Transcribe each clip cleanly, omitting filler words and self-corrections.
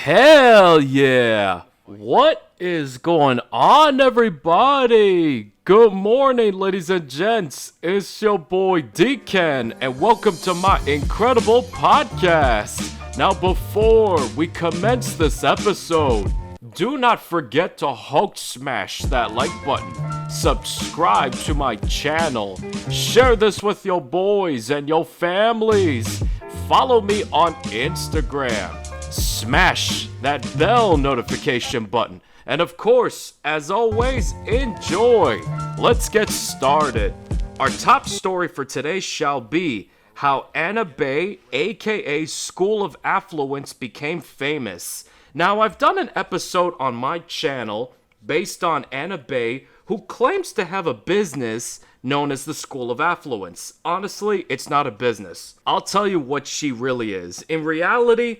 Hell yeah! What is going on, everybody? Good morning, ladies and gents. It's your boy DKEN, and welcome to my incredible podcast. Now, before we commence this episode, do not forget to Hulk smash that like button, subscribe to my channel, share this with your boys and your families, follow me on Instagram, smash that bell notification button, and of course, as always, enjoy. Let's get started. Our top story for today shall be how Anna Bey, aka School of Affluence, became famous. Now, I've done an episode on my channel based on Anna Bey, who claims to have a business known as the School of Affluence. Honestly, it's not a business. I'll tell you what she really is. In reality,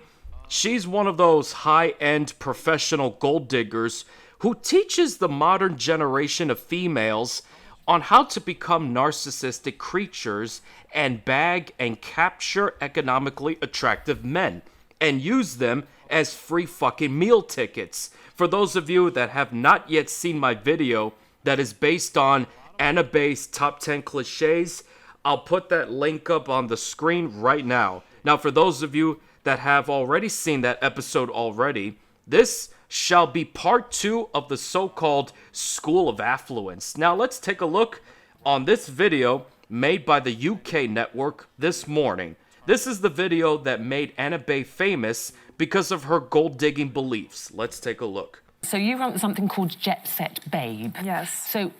she's one of those high-end professional gold diggers who teaches the modern generation of females on how to become narcissistic creatures and bag and capture economically attractive men and use them as free fucking meal tickets. For those of you that have not yet seen my video that is based on Anna Bey's top 10 cliches, I'll put that link up on the screen right now. Now, for those of you that have already seen that episode already, this shall be part 2 of the so-called School of Affluence. Now, let's take a look on this video made by the UK network this morning. This is the video that made Anna Bey famous because of her gold-digging beliefs. Let's take a look. So you run something called Jet Set Babe. Yes. So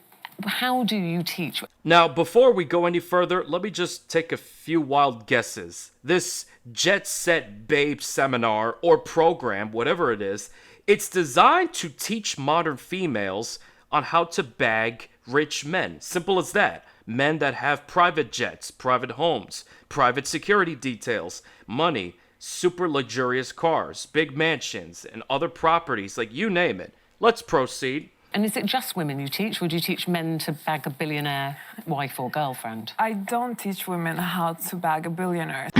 how do you teach? Now, before we go any further, let me just take a few wild guesses. This Jet Set Babe seminar or program, whatever it is, it's designed to teach modern females on how to bag rich men. Simple as that. Men that have private jets, private homes, private security details, money, super luxurious cars, big mansions, and other properties, like you name it. Let's proceed. And is it just women you teach, or do you teach men to bag a billionaire wife or girlfriend? I don't teach women how to bag a billionaire.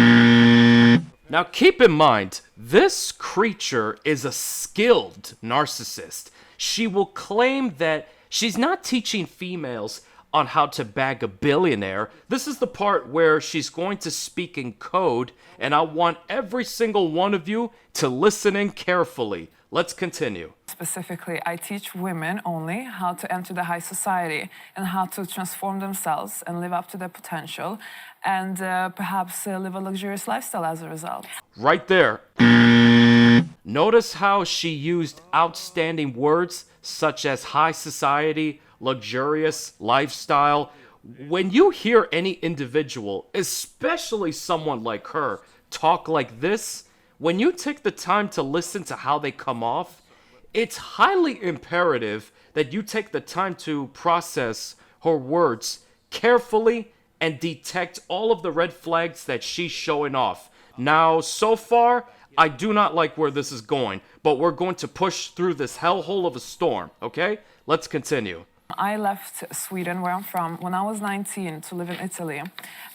Now keep in mind, this creature is a skilled narcissist. She will claim that she's not teaching females on how to bag a billionaire. This is the part where she's going to speak in code, and I want every single one of you to listen in carefully. Let's continue. Specifically, I teach women only how to enter the high society and how to transform themselves and live up to their potential and perhaps live a luxurious lifestyle as a result. Right there. Notice how she used outstanding words such as high society, luxurious lifestyle. When you hear any individual, especially someone like her, talk like this, when you take the time to listen to how they come off, it's highly imperative that you take the time to process her words carefully and detect all of the red flags that she's showing off. Now, so far, I do not like where this is going, but we're going to push through this hellhole of a storm, okay? Let's continue. I left Sweden, where I'm from, when I was 19 to live in Italy.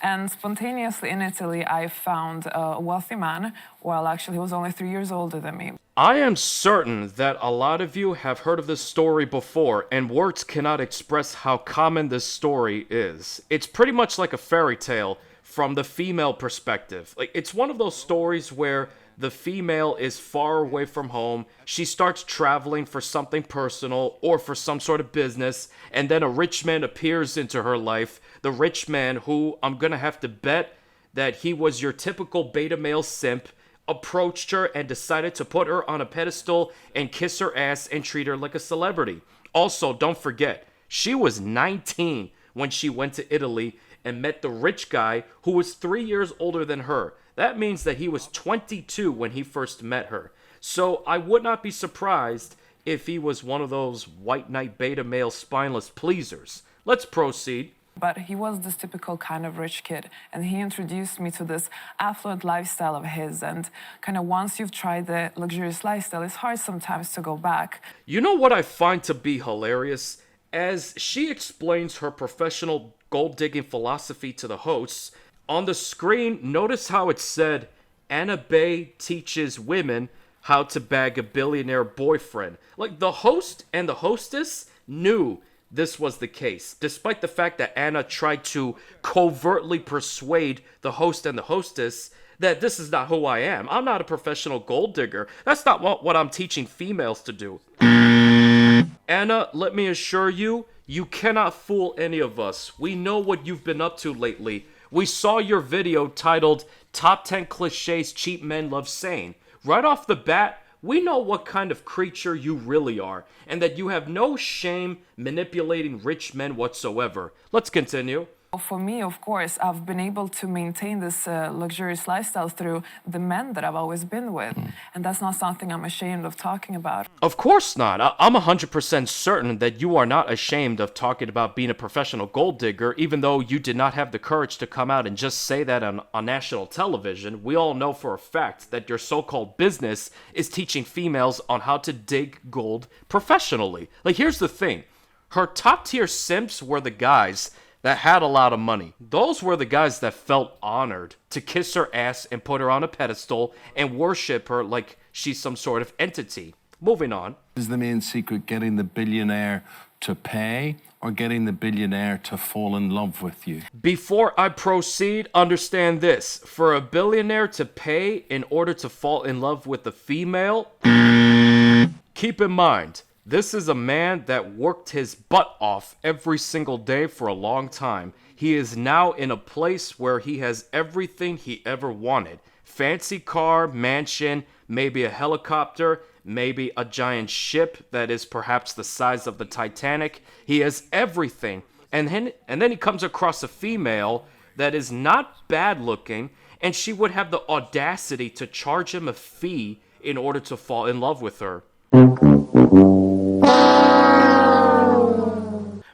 And spontaneously in Italy, I found a wealthy man, while actually he was only 3 years older than me. I am certain that a lot of you have heard of this story before, and words cannot express how common this story is. It's pretty much like a fairy tale from the female perspective. Like, it's one of those stories where the female is far away from home, she starts traveling for something personal or for some sort of business, and then a rich man appears into her life. The rich man, who I'm gonna have to bet that he was your typical beta male simp, approached her and decided to put her on a pedestal and kiss her ass and treat her like a celebrity. Also, don't forget, she was 19 when she went to Italy and met the rich guy who was 3 years older than her. That means that he was 22 when he first met her. So I would not be surprised if he was one of those white knight beta male spineless pleasers. Let's proceed. But he was this typical kind of rich kid, and he introduced me to this affluent lifestyle of his, and kind of once you've tried the luxurious lifestyle, it's hard sometimes to go back. You know what I find to be hilarious? As she explains her professional gold-digging philosophy to the hosts, on the screen, notice how it said, Anna Bey teaches women how to bag a billionaire boyfriend. Like, the host and the hostess knew this was the case, despite the fact that Anna tried to covertly persuade the host and the hostess that this is not who I am. I'm not a professional gold digger. That's not what I'm teaching females to do. Anna, let me assure you, you cannot fool any of us. We know what you've been up to lately. We saw your video titled Top 10 Cliches Cheap Men Love Saying. Right off the bat, we know what kind of creature you really are, and that you have no shame manipulating rich men whatsoever. Let's continue. For me, of course, I've been able to maintain this luxurious lifestyle through the men that I've always been with. And that's not something I'm ashamed of talking about. Of course not. I'm 100% certain that you are not ashamed of talking about being a professional gold digger, even though you did not have the courage to come out and just say that on national television. We all know for a fact that your so-called business is teaching females on how to dig gold professionally. Like, here's the thing. Her top-tier simps were the guys that had a lot of money. Those were the guys that felt honored to kiss her ass and put her on a pedestal and worship her like she's some sort of entity. Moving on. Is the main secret getting the billionaire to pay or getting the billionaire to fall in love with you? Before I proceed, understand this. For a billionaire to pay in order to fall in love with a female, keep in mind, this is a man that worked his butt off every single day for a long time. He is now in a place where he has everything he ever wanted. Fancy car, mansion, maybe a helicopter, maybe a giant ship that is perhaps the size of the Titanic. He has everything. And then he comes across a female that is not bad looking, and she would have the audacity to charge him a fee in order to fall in love with her.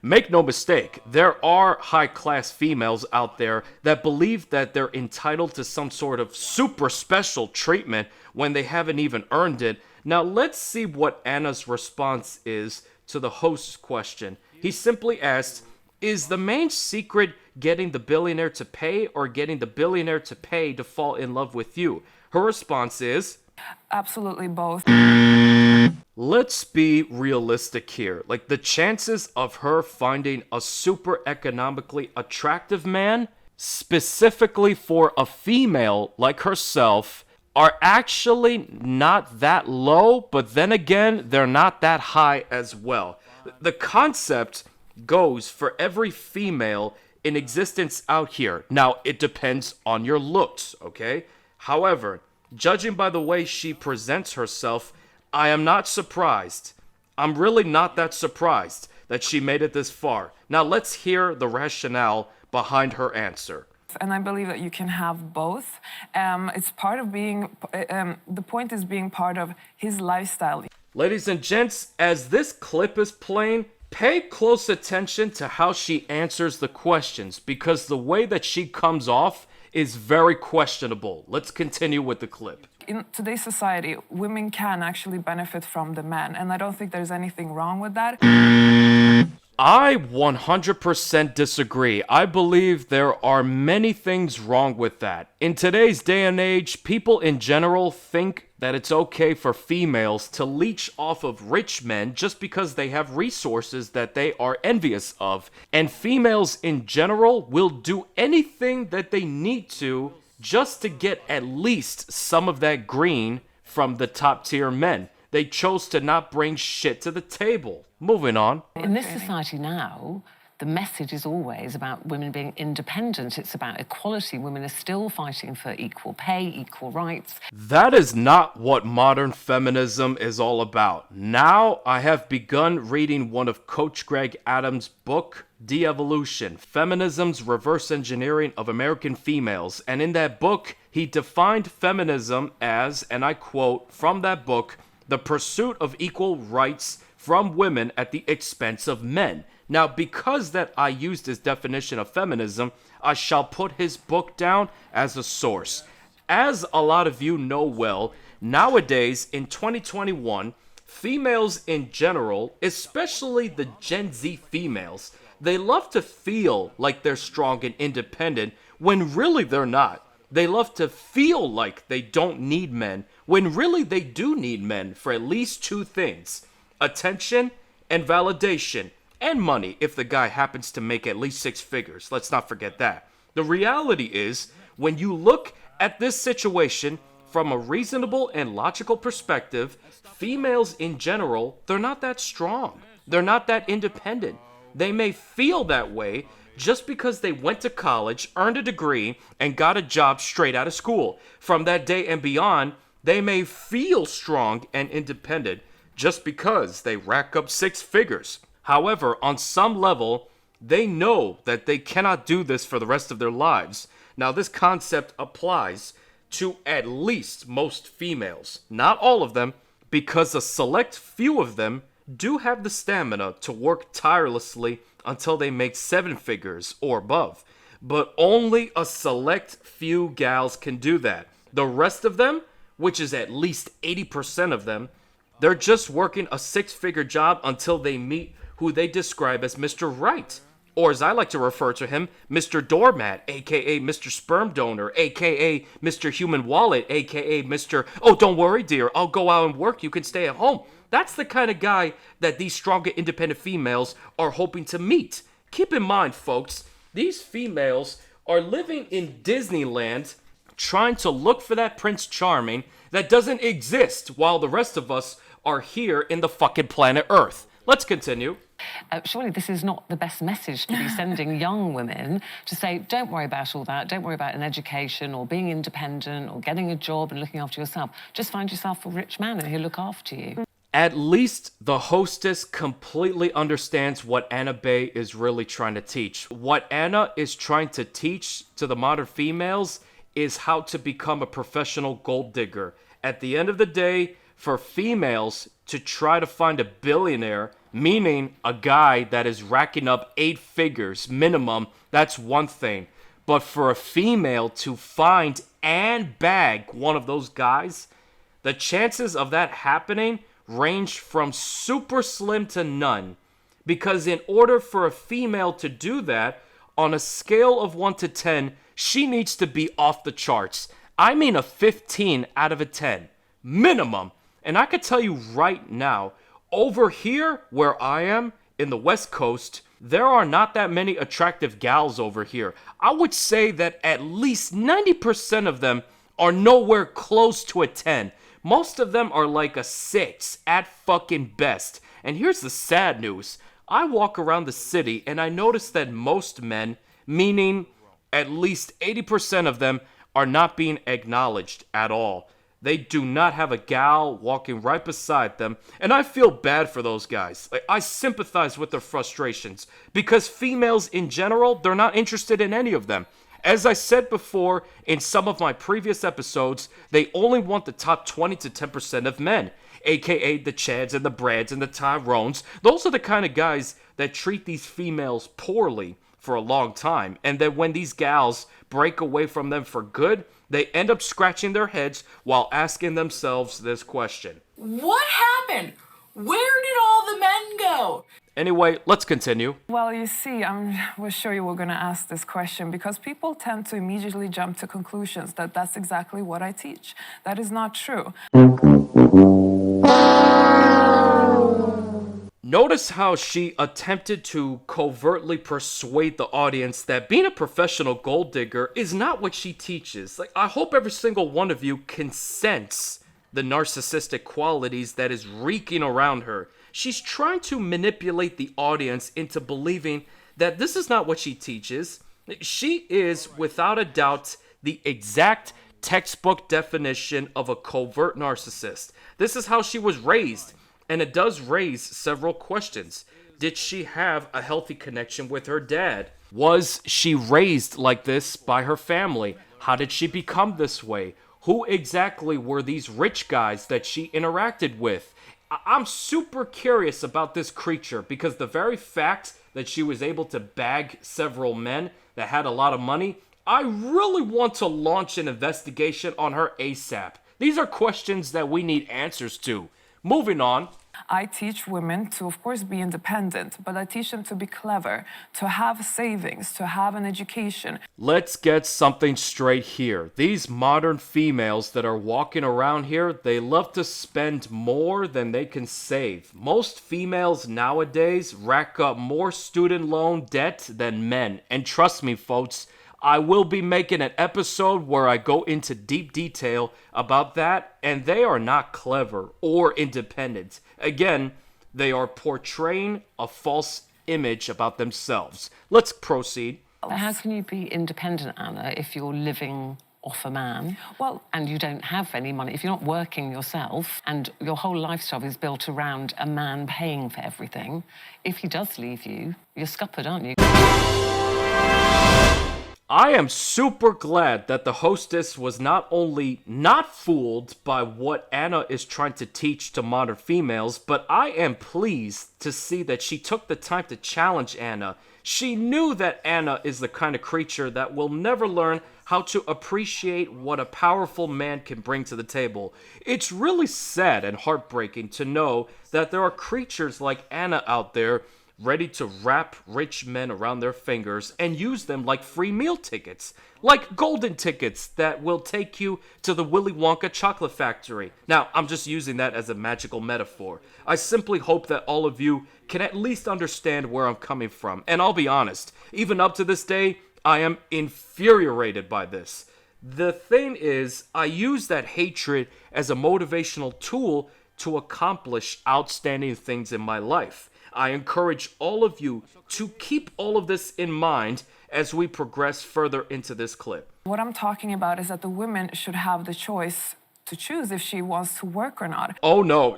Make no mistake, there are high-class females out there that believe that they're entitled to some sort of super special treatment when they haven't even earned it. Now let's see what Anna's response is to the host's question. He simply asked, is the main secret getting the billionaire to pay or getting the billionaire to pay to fall in love with you? Her response is, Absolutely both. let's be realistic here. Like, the chances of her finding a super economically attractive man, specifically for a female like herself, are actually not that low, but then again, they're not that high as well. The concept goes for every female in existence out here. Now, it depends on your looks, okay? However, judging by the way she presents herself, I am not surprised. I'm really not that surprised that she made it this far. Now let's hear the rationale behind her answer. And I believe that you can have both. It's part of being, the point is being part of his lifestyle. Ladies and gents, as this clip is playing, pay close attention to how she answers the questions, because the way that she comes off is very questionable. Let's continue with the clip. In today's society, women can actually benefit from the men, and I don't think there's anything wrong with that. I 100% disagree. I believe there are many things wrong with that. In today's day and age, people in general think that it's okay for females to leech off of rich men just because they have resources that they are envious of. And females in general will do anything that they need to just to get at least some of that green from the top tier men. They chose to not bring shit to the table. Moving on. In this society now, the message is always about women being independent. It's about equality. Women are still fighting for equal pay, equal rights. That is not what modern feminism is all about. Now, I have begun reading one of Coach Greg Adams' book, DeEvolution, Feminism's Reverse Engineering of American Females. And in that book, he defined feminism as, and I quote from that book, the pursuit of equal rights from women at the expense of men. Now, because that I used his definition of feminism, I shall put his book down as a source. As a lot of you know well, nowadays in 2021, females in general, especially the Gen Z females, they love to feel like they're strong and independent when really they're not. They love to feel like they don't need men, when really they do need men for at least two things: attention and validation, and money if the guy happens to make at least six figures. Let's not forget that. The reality is, when you look at this situation from a reasonable and logical perspective, females in general, they're not that strong. They're not that independent. They may feel that way just because they went to college, earned a degree, and got a job straight out of school. From that day and beyond, they may feel strong and independent just because they rack up six figures. However, on some level, they know that they cannot do this for the rest of their lives. Now, this concept applies to at least most females. Not all of them, because a select few of them do have the stamina to work tirelessly until they make seven figures or above. But only a select few gals can do that. The rest of them, which is at least 80% of them, they're just working a six-figure job until they meet who they describe as Mr. Right. Or as I like to refer to him, Mr. Doormat, aka Mr. Sperm Donor, aka Mr. Human Wallet, aka Mr. Oh, don't worry, dear, I'll go out and work, you can stay at home. That's the kind of guy that these stronger independent females are hoping to meet. Keep in mind, folks, these females are living in Disneyland trying to look for that Prince Charming that doesn't exist while the rest of us are here in the fucking planet Earth. Let's continue. Surely this is not the best message to be sending young women to say, don't worry about all that, don't worry about an education or being independent or getting a job and looking after yourself. Just find yourself a rich man and he'll look after you. At least the hostess completely understands what Anna Bey is really trying to teach. What Anna is trying to teach to the modern females is how to become a professional gold digger. At the end of the day, for females to try to find a billionaire, meaning a guy that is racking up 8 figures minimum, that's one thing. But for a female to find and bag one of those guys, the chances of that happening range from super slim to none. Because in order for a female to do that, on a scale of 1 to 10, she needs to be off the charts. I mean a 15 out of a 10. Minimum. And I could tell you right now, over here where I am, in the West Coast, there are not that many attractive gals over here. I would say that at least 90% of them are nowhere close to a 10. Most of them are like a 6 at fucking best. And here's the sad news. I walk around the city and I notice that most men, meaning at least 80% of them, are not being acknowledged at all. They do not have a gal walking right beside them, and I feel bad for those guys. I sympathize with their frustrations, because females in general, they're not interested in any of them. As I said before in some of my previous episodes, they only want the top 20 to 10% of men, aka the Chads and the Brads and the Tyrones. Those are the kind of guys that treat these females poorly for a long time, and then when these gals break away from them for good, they end up scratching their heads while asking themselves this question. What happened? Where did all the men go? Anyway, let's continue. Well, you see, I was sure you were going to ask this question because people tend to immediately jump to conclusions that that's exactly what I teach. That is not true. Notice how she attempted to covertly persuade the audience that being a professional gold digger is not what she teaches. I hope every single one of you can sense the narcissistic qualities that is reeking around her. She's trying to manipulate the audience into believing that this is not what she teaches. She is, without a doubt, the exact textbook definition of a covert narcissist. This is how she was raised. And it does raise several questions. Did she have a healthy connection with her dad? Was she raised like this by her family? How did she become this way? Who exactly were these rich guys that she interacted with? I'm super curious about this creature because the very fact that she was able to bag several men that had a lot of money, I really want to launch an investigation on her ASAP. These are questions that we need answers to. Moving on. I teach women to, of course, be independent, but I teach them to be clever, to have savings, to have an education. Let's get something straight here. These modern females that are walking around here, they love to spend more than they can save. Most females nowadays rack up more student loan debt than men. And trust me, folks, I will be making an episode where I go into deep detail about that, and they are not clever or independent. Again, they are portraying a false image about themselves. Let's proceed. But how can you be independent, Anna, if you're living off a man, and you don't have any money, if you're not working yourself and your whole lifestyle is built around a man paying for everything? If he does leave you, you're scuppered, aren't you? I am super glad that the hostess was not only not fooled by what Anna is trying to teach to modern females, but I am pleased to see that she took the time to challenge Anna. She knew that Anna is the kind of creature that will never learn how to appreciate what a powerful man can bring to the table. It's really sad and heartbreaking to know that there are creatures like Anna out there ready to wrap rich men around their fingers and use them like free meal tickets, like golden tickets that will take you to the Willy Wonka chocolate factory. Now, I'm just using that as a magical metaphor. I simply hope that all of you can at least understand where I'm coming from. And I'll be honest, even up to this day, I am infuriated by this. The thing is, I use that hatred as a motivational tool to accomplish outstanding things in my life. I encourage all of you to keep all of this in mind as we progress further into this clip. What I'm talking about is that the women should have the choice to choose if she wants to work or not. Oh no.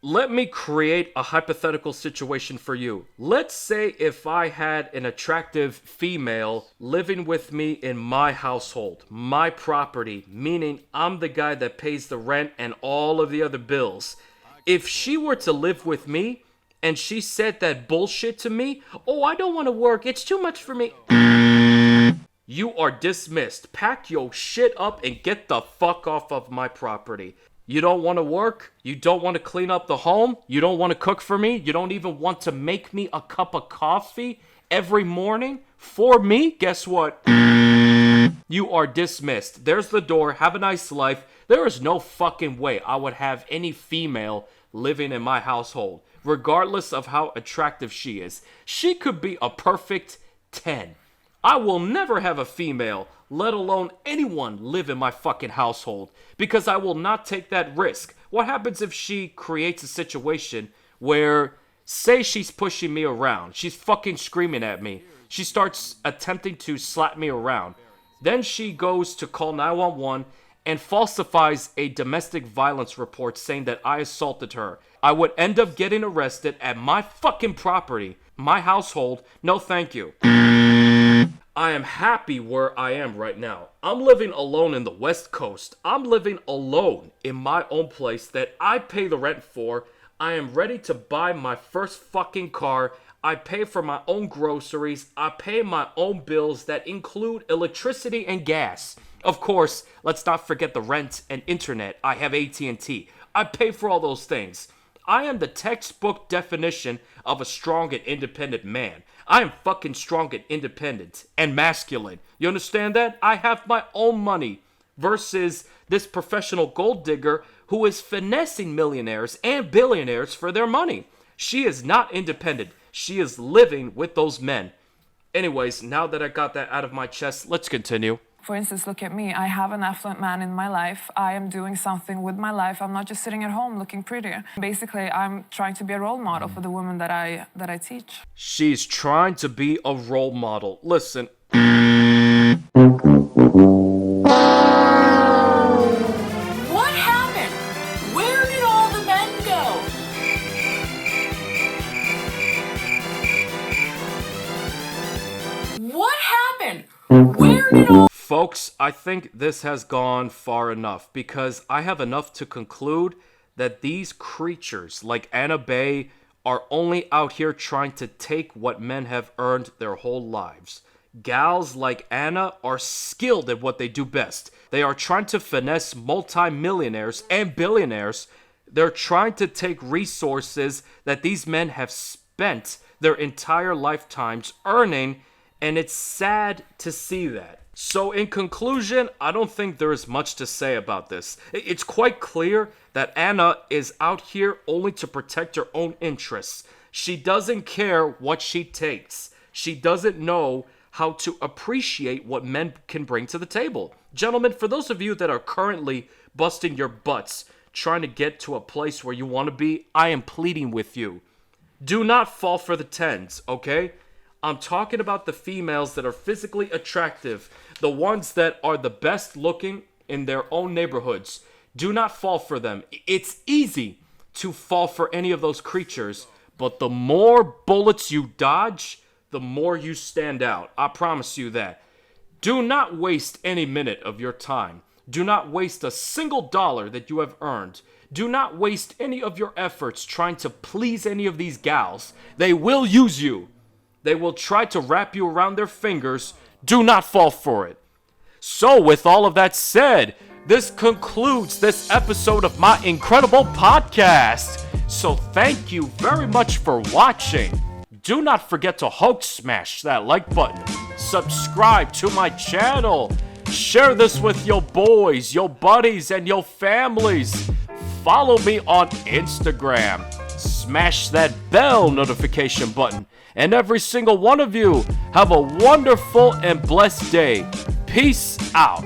Let me create a hypothetical situation for you. Let's say if I had an attractive female living with me in my household, my property, meaning I'm the guy that pays the rent and all of the other bills. If she were to live with me and she said that bullshit to me, oh, I don't want to work, it's too much for me. You are dismissed. Pack your shit up and get the fuck off of my property. You don't want to work? You don't want to clean up the home? You don't want to cook for me? You don't even want to make me a cup of coffee every morning for me? Guess what? You are dismissed. There's the door. Have a nice life. There is no fucking way I would have any female living in my household, regardless of how attractive she is. She could be a perfect 10. I will never have a female, let alone anyone, live in my fucking household, because I will not take that risk. What happens if she creates a situation where, say she's pushing me around, she's fucking screaming at me, she starts attempting to slap me around, then she goes to call 911 and falsifies a domestic violence report saying that I assaulted her. I would end up getting arrested at my fucking property, my household. No thank you. I am happy where I am right now. I'm living alone in the West Coast. I'm living alone in my own place that I pay the rent for. I am ready to buy my first fucking car. I pay for my own groceries. I pay my own bills that include electricity and gas. Of course, let's not forget the rent and internet. I have AT&T. I pay for all those things. I am the textbook definition of a strong and independent man. I am fucking strong and independent and masculine. You understand that? I have my own money versus this professional gold digger who is finessing millionaires and billionaires for their money. She is not independent. She is living with those men. Anyways, now that I got that out of my chest, let's continue. For instance, look at me. I have an affluent man in my life. I am doing something with my life. I'm not just sitting at home looking pretty. Basically, I'm trying to be a role model for the women that I teach. She's trying to be a role model. Listen. What happened? Where did all the men go? What happened? Where did all... Folks, I think this has gone far enough because I have enough to conclude that these creatures like Anna Bey are only out here trying to take what men have earned their whole lives. Gals like Anna are skilled at what they do best. They are trying to finesse multi-millionaires and billionaires They're trying to take resources that these men have spent their entire lifetimes earning, and it's sad to see that. So in conclusion, I don't think there is much to say about this. It's quite clear that Anna is out here only to protect her own interests. She doesn't care what she takes. She doesn't know how to appreciate what men can bring to the table. Gentlemen, for those of you that are currently busting your butts trying to get to a place where you want to be, I am pleading with you. Do not fall for the tens, okay? I'm talking about the females that are physically attractive, the ones that are the best looking in their own neighborhoods. Do not fall for them. It's easy to fall for any of those creatures, but the more bullets you dodge, the more you stand out. I promise you that. Do not waste any minute of your time. Do not waste a single dollar that you have earned. Do not waste any of your efforts trying to please any of these gals. They will use you. They will try to wrap you around their fingers. Do not fall for it. So with all of that said, this concludes this episode of my incredible podcast. So thank you very much for watching. Do not forget to Hulk smash that like button. Subscribe to my channel. Share this with your boys, your buddies, and your families. Follow me on Instagram. Smash that bell notification button. And every single one of you, have a wonderful and blessed day. Peace out.